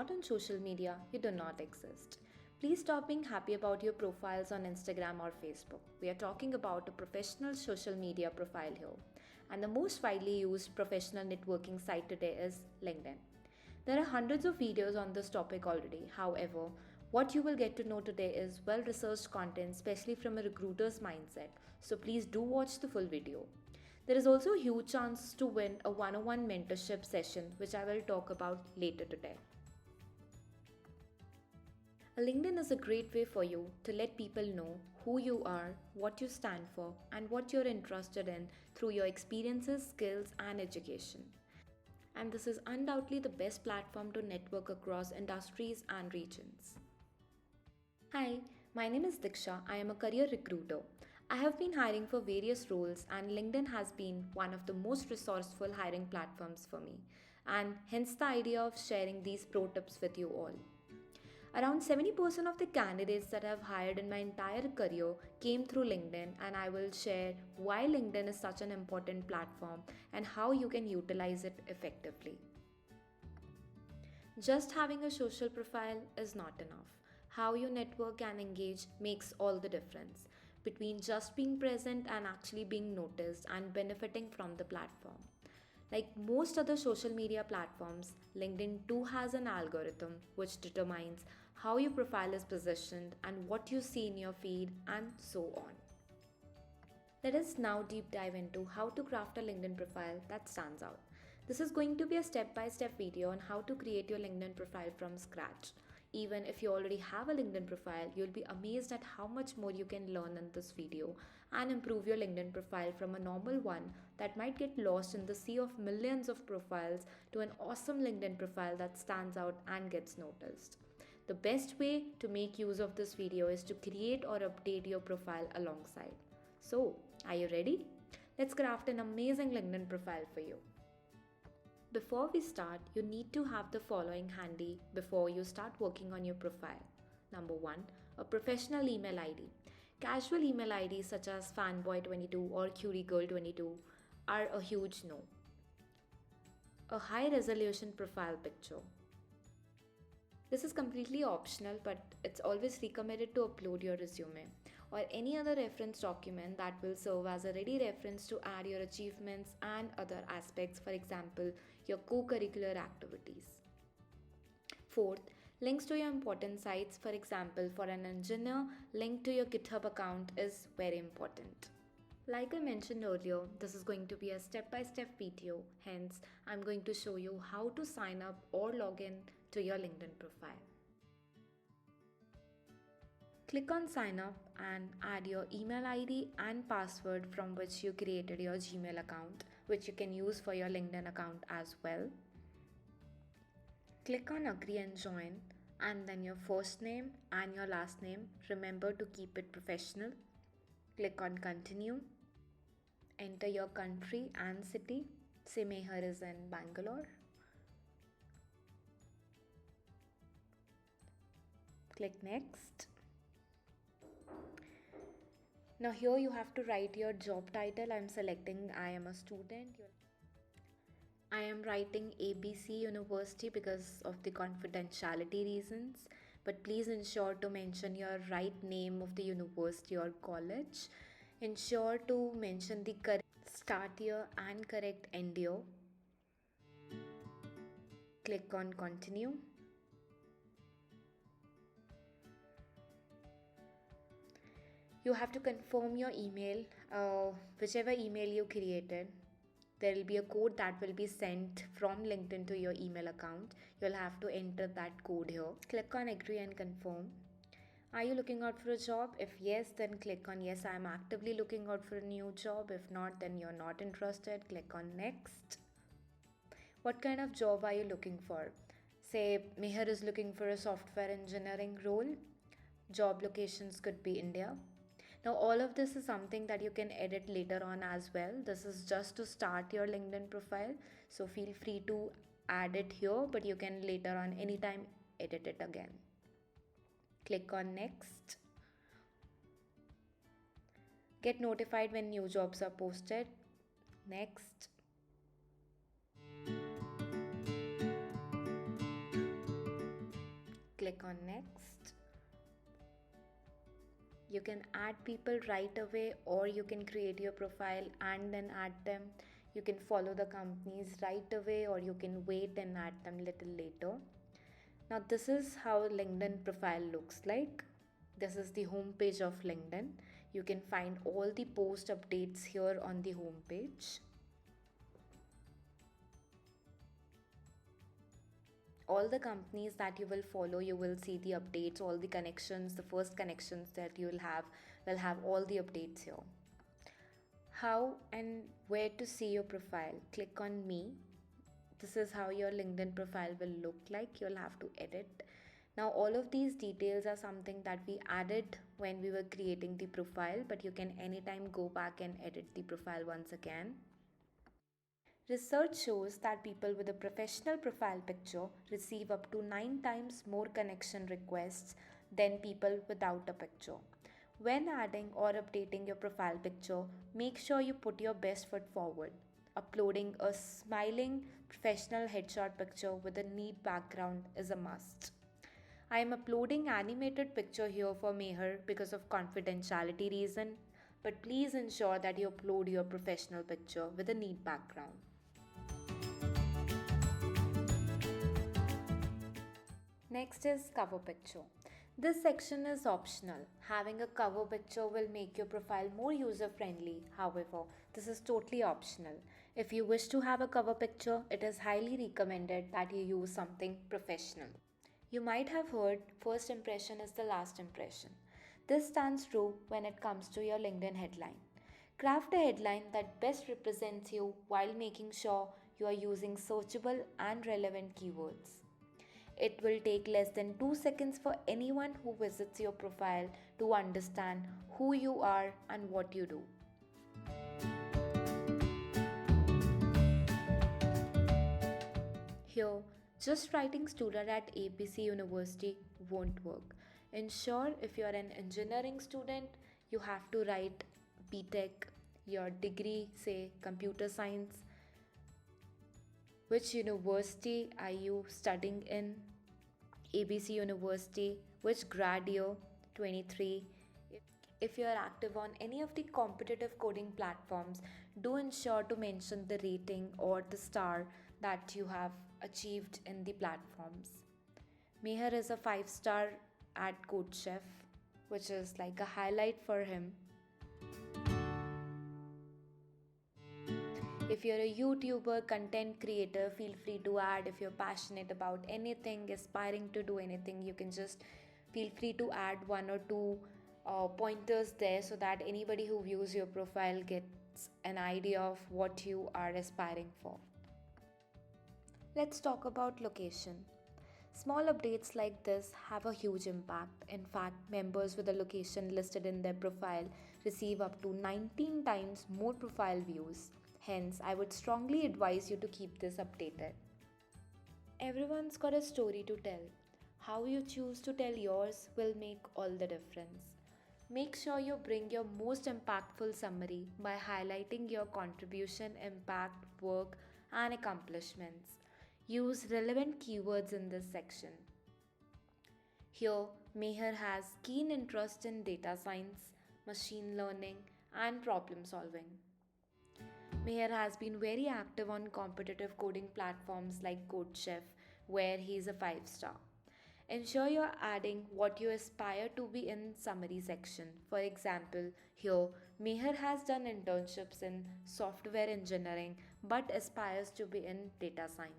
not on social media, you do not exist. Please stop being happy about your profiles on Instagram or Facebook. We are talking about a professional social media profile here. And the most widely used professional networking site today is LinkedIn. There are hundreds of videos on this topic already. However, what you will get to know today is well researched content, especially from a recruiter's mindset. So please do watch the full video. There is also a huge chance to win a one-on-one mentorship session, which I will talk about later today. LinkedIn is a great way for you to let people know who you are, what you stand for, and what you're interested in through your experiences, skills, and education. And this is undoubtedly the best platform to network across industries and regions. Hi, my name is Diksha. I am a career recruiter. I have been hiring for various roles, and LinkedIn has been one of the most resourceful hiring platforms for me, and hence the idea of sharing these pro tips with you all. Around 70% of the candidates that I've hired in my entire career came through LinkedIn, and I will share why LinkedIn is such an important platform and how you can utilize it effectively. Just having a social profile is not enough. How you network and engage makes all the difference between just being present and actually being noticed and benefiting from the platform. Like most other social media platforms, LinkedIn too has an algorithm which determines how your profile is positioned and what you see in your feed and so on. Let us now deep dive into how to craft a LinkedIn profile that stands out. This is going to be a step-by-step video on how to create your LinkedIn profile from scratch. Even if you already have a LinkedIn profile, you'll be amazed at how much more you can learn in this video and improve your LinkedIn profile from a normal one that might get lost in the sea of millions of profiles to an awesome LinkedIn profile that stands out and gets noticed. The best way to make use of this video is to create or update your profile alongside. So, are you ready? Let's craft an amazing LinkedIn profile for you. Before we start, you need to have the following handy before you start working on your profile. Number 1, a professional email ID. Casual email IDs such as fanboy22 or cutiegirl22 are a huge no. A high resolution profile picture. This is completely optional, but it's always recommended to upload your resume or any other reference document that will serve as a ready reference to add your achievements and other aspects, for example, your co-curricular activities. Fourth, links to your important sites. For example, for an engineer, link to your GitHub account is very important. Like I mentioned earlier, this is going to be a step-by-step video, hence I'm going to show you how to sign up or log in to your LinkedIn profile. Click on sign up and add your email ID and password from which you created your Gmail account, which you can use for your LinkedIn account as well. Click on agree and join, and then your first name and your last name. Remember to keep it professional. Click on continue. Enter your country and city. Say Meher is in Bangalore. Click next. Now here you have to write your job title. I'm selecting I am a student. I am writing ABC University because of the confidentiality reasons, but please ensure to mention your right name of the university or college. Ensure to mention the correct start year and correct end year. Click on continue. You have to confirm your email, whichever email you created. There will be a code that will be sent from LinkedIn to your email account. You'll have to enter that code here. Click on agree and confirm. Are you looking out for a job? If yes, then click on yes, I am actively looking out for a new job. If not, then you're not interested. Click on next. What kind of job are you looking for? Say Meher is looking for a software engineering role. Job locations could be India. Now all of this is something that you can edit later on as well. This is just to start your LinkedIn profile. So feel free to add it here, but you can later on anytime edit it again. Click on next. Get notified when new jobs are posted. Next. on next. You can add people right away, or you can create your profile and then add them. You can follow the companies right away, or you can wait and add them little later. Now this is how LinkedIn profile looks like. This is the home page of LinkedIn. You can find all the post updates here on the home page. All the companies that you will follow, you will see the updates. All the connections, the first connections that you will have all the updates here. How and where to see your profile? Click on me. This is how your LinkedIn profile will look like. You'll have to edit. Now all of these details are something that we added when we were creating the profile, but you can anytime go back and edit the profile once again. Research shows that people with a professional profile picture receive up to 9 times more connection requests than people without a picture. When adding or updating your profile picture, make sure you put your best foot forward. Uploading a smiling professional headshot picture with a neat background is a must. I am uploading animated picture here for Meher because of confidentiality reason, but please ensure that you upload your professional picture with a neat background. Next is cover picture. This section is optional. Having a cover picture will make your profile more user friendly. However, this is totally optional. If you wish to have a cover picture, it is highly recommended that you use something professional. You might have heard first impression is the last impression. This stands true when it comes to your LinkedIn headline. Craft a headline that best represents you while making sure you are using searchable and relevant keywords. It will take less than 2 seconds for anyone who visits your profile to understand who you are and what you do. Here, just writing student at APC University won't work. Ensure if you are an engineering student, you have to write BTech, your degree, say computer science, which university are you studying in, ABC University, which grad year, 23. If you are active on any of the competitive coding platforms, do ensure to mention the rating or the star that you have achieved in the platforms. Meher is a 5-star at CodeChef, which is like a highlight for him. If you're a YouTuber, content creator, feel free to add. If you're passionate about anything, aspiring to do anything, you can just feel free to add one or two pointers there so that anybody who views your profile gets an idea of what you are aspiring for. Let's talk about location. Small updates like this have a huge impact. In fact, members with a location listed in their profile receive up to 19 times more profile views. Hence, I would strongly advise you to keep this updated. Everyone's got a story to tell. How you choose to tell yours will make all the difference. Make sure you bring your most impactful summary by highlighting your contribution, impact, work, and accomplishments. Use relevant keywords in this section. Here, Meher has keen interest in data science, machine learning, and problem solving. Meher has been very active on competitive coding platforms like CodeChef, where he is a 5-star. Ensure you're adding what you aspire to be in summary section. For example, here Meher has done internships in software engineering but aspires to be in data science.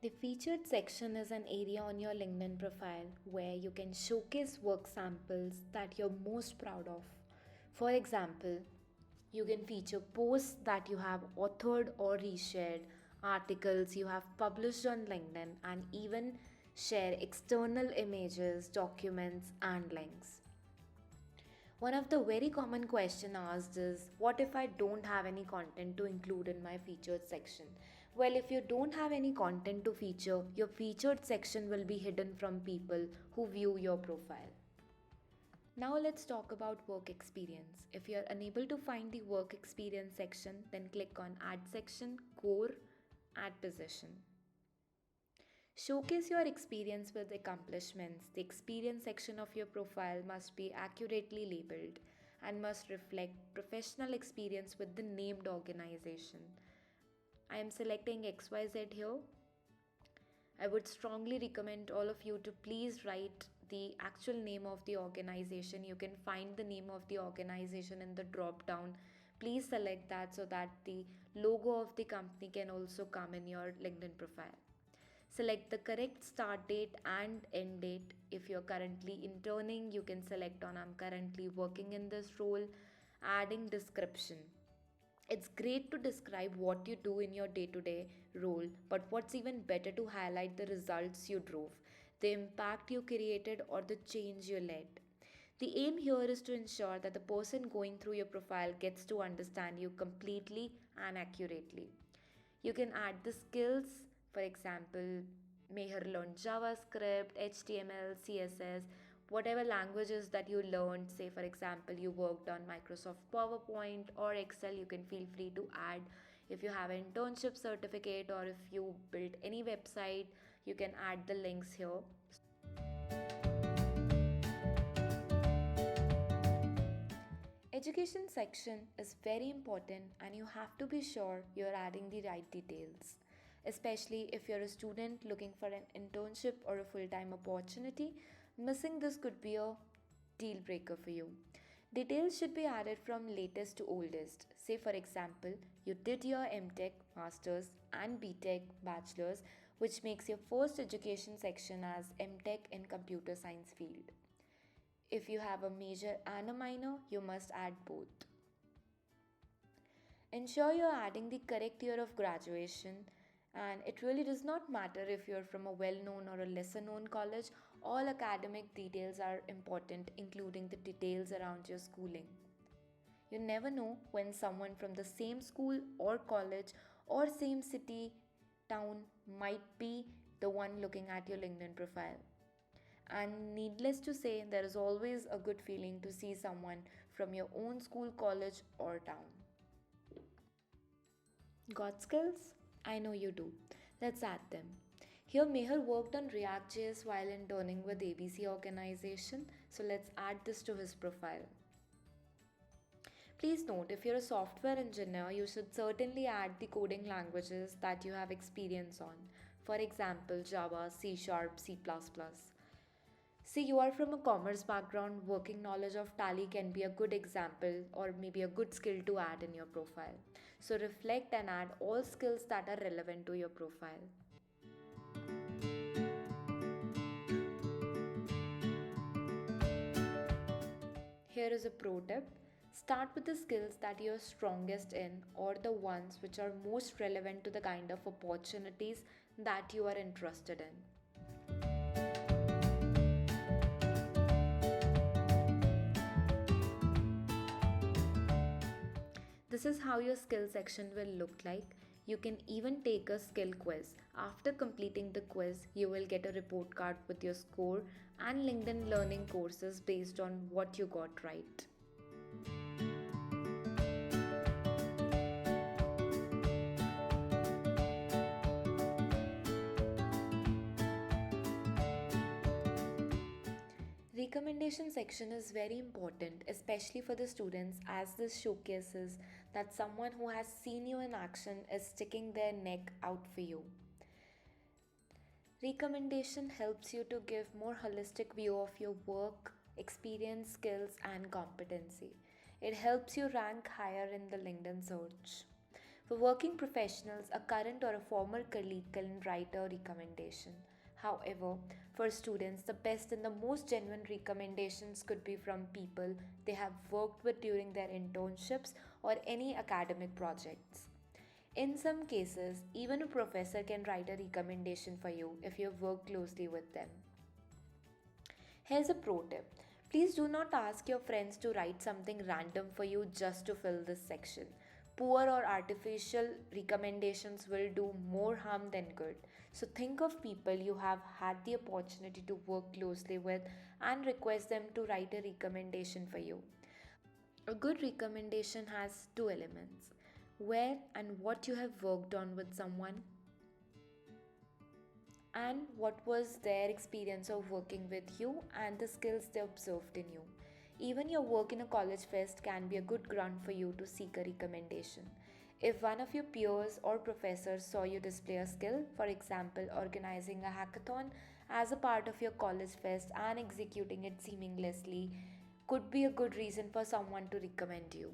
The featured section is an area on your LinkedIn profile where you can showcase work samples that you're most proud of. For example, you can feature posts that you have authored or reshared, articles you have published on LinkedIn, and even share external images, documents, and links. One of the very common question asked is, what if I don't have any content to include in my featured section? Well, if you don't have any content to feature, your featured section will be hidden from people who view your profile. Now let's talk about work experience. If you are unable to find the work experience section, then click on Add section, Core, Add position. Showcase your experience with accomplishments. The experience section of your profile must be accurately labeled and must reflect professional experience with the named organization. I am selecting XYZ here. I would strongly recommend all of you to please write the actual name of the organization. You can find the name of the organization in the drop down. Please select that so that the logo of the company can also come in your LinkedIn profile. Select the correct start date and end date. If you're currently interning, you can select on I'm currently working in this role. Adding description. It's great to describe what you do in your day to day role, but what's even better to highlight the results you drove, the impact you created, or the change you led. The aim here is to ensure that the person going through your profile gets to understand you completely and accurately. You can add the skills, for example, Meher learned JavaScript, HTML, CSS, whatever languages that you learned. Say, for example, you worked on Microsoft PowerPoint or Excel, you can feel free to add. If you have an internship certificate or if you built any website, you can add the links here. Education section is very important and you have to be sure you're adding the right details. Especially if you're a student looking for an internship or a full-time opportunity, missing this could be a deal breaker for you. Details should be added from latest to oldest. Say for example, you did your MTech, Masters and BTech Bachelor's, which makes your first education section as MTech in Computer Science field. If you have a major and a minor, you must add both. Ensure you're adding the correct year of graduation, and it really does not matter if you're from a well known or a lesser known college, all academic details are important, including the details around your schooling. You never know when someone from the same school or college or same city, town might be the one looking at your LinkedIn profile. And needless to say, there is always a good feeling to see someone from your own school, college, or town. Got skills? I know you do. Let's add them. Here, Meher worked on React.js while interning with ABC organization, so let's add this to his profile. Please note, if you're a software engineer, you should certainly add the coding languages that you have experience on. For example, Java, C Sharp, C++. See, you are from a commerce background, working knowledge of Tally can be a good example or maybe a good skill to add in your profile. So reflect and add all skills that are relevant to your profile. Here is a pro tip. Start with the skills that you're strongest in or the ones which are most relevant to the kind of opportunities that you are interested in. This is how your skill section will look like. You can even take a skill quiz. After completing the quiz, you will get a report card with your score and LinkedIn learning courses based on what you got right. Recommendation section is very important, especially for the students, as this showcases that someone who has seen you in action is sticking their neck out for you. Recommendation helps you to give more holistic view of your work, experience, skills and competency. It helps you rank higher in the LinkedIn search. For working professionals, a current or a former colleague can write a recommendation. However, for students, the best and the most genuine recommendations could be from people they have worked with during their internships or any academic projects. In some cases, even a professor can write a recommendation for you if you work closely with them. Here's a pro tip. Please do not ask your friends to write something random for you just to fill this section. Poor or artificial recommendations will do more harm than good. So think of people you have had the opportunity to work closely with and request them to write a recommendation for you. A good recommendation has two elements: where and what you have worked on with someone, and what was their experience of working with you and the skills they observed in you. Even your work in a college fest can be a good ground for you to seek a recommendation. If one of your peers or professors saw you display a skill, for example, organizing a hackathon as a part of your college fest and executing it seamlessly, could be a good reason for someone to recommend you.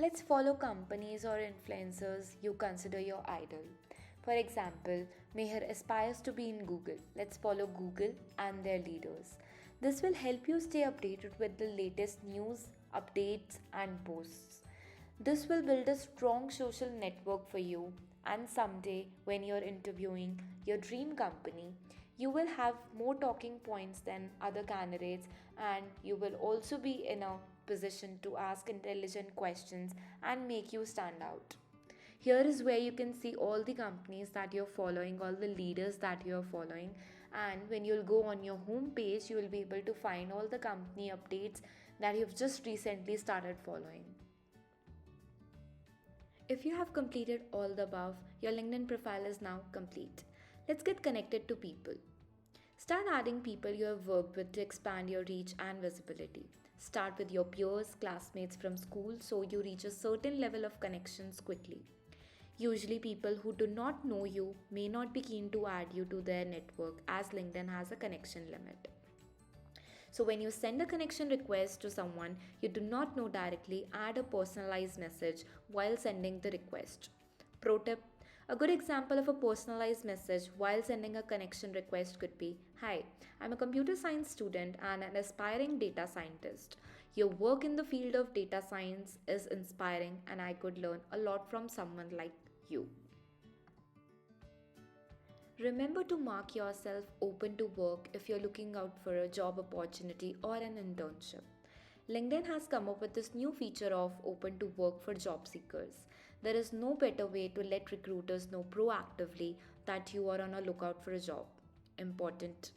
Let's follow companies or influencers you consider your idol. For example, Meher aspires to be in Google. Let's follow Google and their leaders. This will help you stay updated with the latest news, updates, and posts. This will build a strong social network for you, and someday, when you're interviewing your dream company, you will have more talking points than other candidates, and you will also be in a position to ask intelligent questions and make you stand out. Here is where you can see all the companies that you're following, all the leaders that you're following, and when you'll go on your home page, you will be able to find all the company updates that you've just recently started following. If you have completed all the above, your LinkedIn profile is now complete. Let's get connected to people. Start adding people you have worked with to expand your reach and visibility. Start with your peers, classmates from school so you reach a certain level of connections quickly. Usually, people who do not know you may not be keen to add you to their network as LinkedIn has a connection limit. So, when you send a connection request to someone you do not know directly, add a personalized message while sending the request. Pro tip: a good example of a personalized message while sending a connection request could be: Hi, I'm a computer science student and an aspiring data scientist. Your work in the field of data science is inspiring, and I could learn a lot from someone like you. Remember to mark yourself open to work if you're looking out for a job opportunity or an internship. LinkedIn has come up with this new feature of open to work for job seekers. There is no better way to let recruiters know proactively that you are on a lookout for a job. Important.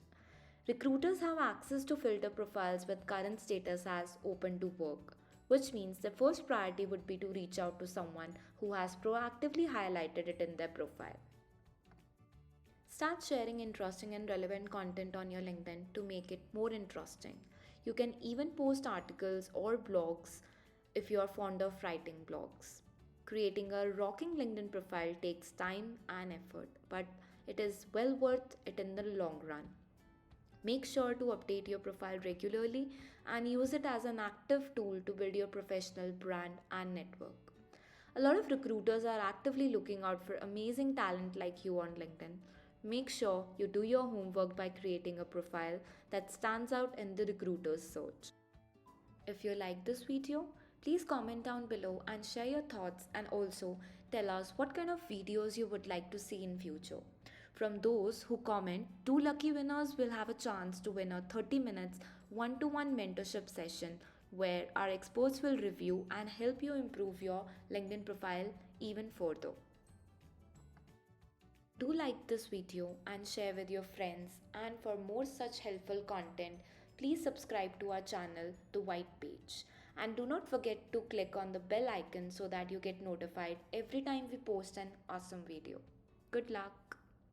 Recruiters have access to filter profiles with current status as open to work, which means the first priority would be to reach out to someone who has proactively highlighted it in their profile. Start sharing interesting and relevant content on your LinkedIn to make it more interesting. You can even post articles or blogs if you are fond of writing blogs. Creating a rocking LinkedIn profile takes time and effort, but it is well worth it in the long run. Make sure to update your profile regularly and use it as an active tool to build your professional brand and network. A lot of recruiters are actively looking out for amazing talent like you on LinkedIn. Make sure you do your homework by creating a profile that stands out in the recruiter's search. If you like this video, please comment down below and share your thoughts, and also tell us what kind of videos you would like to see in future. From those who comment, two lucky winners will have a chance to win a 30 minutes one-to-one mentorship session where our experts will review and help you improve your LinkedIn profile even further. Do like this video and share with your friends, and for more such helpful content, please subscribe to our channel, The White Page. And do not forget to click on the bell icon so that you get notified every time we post an awesome video. Good luck!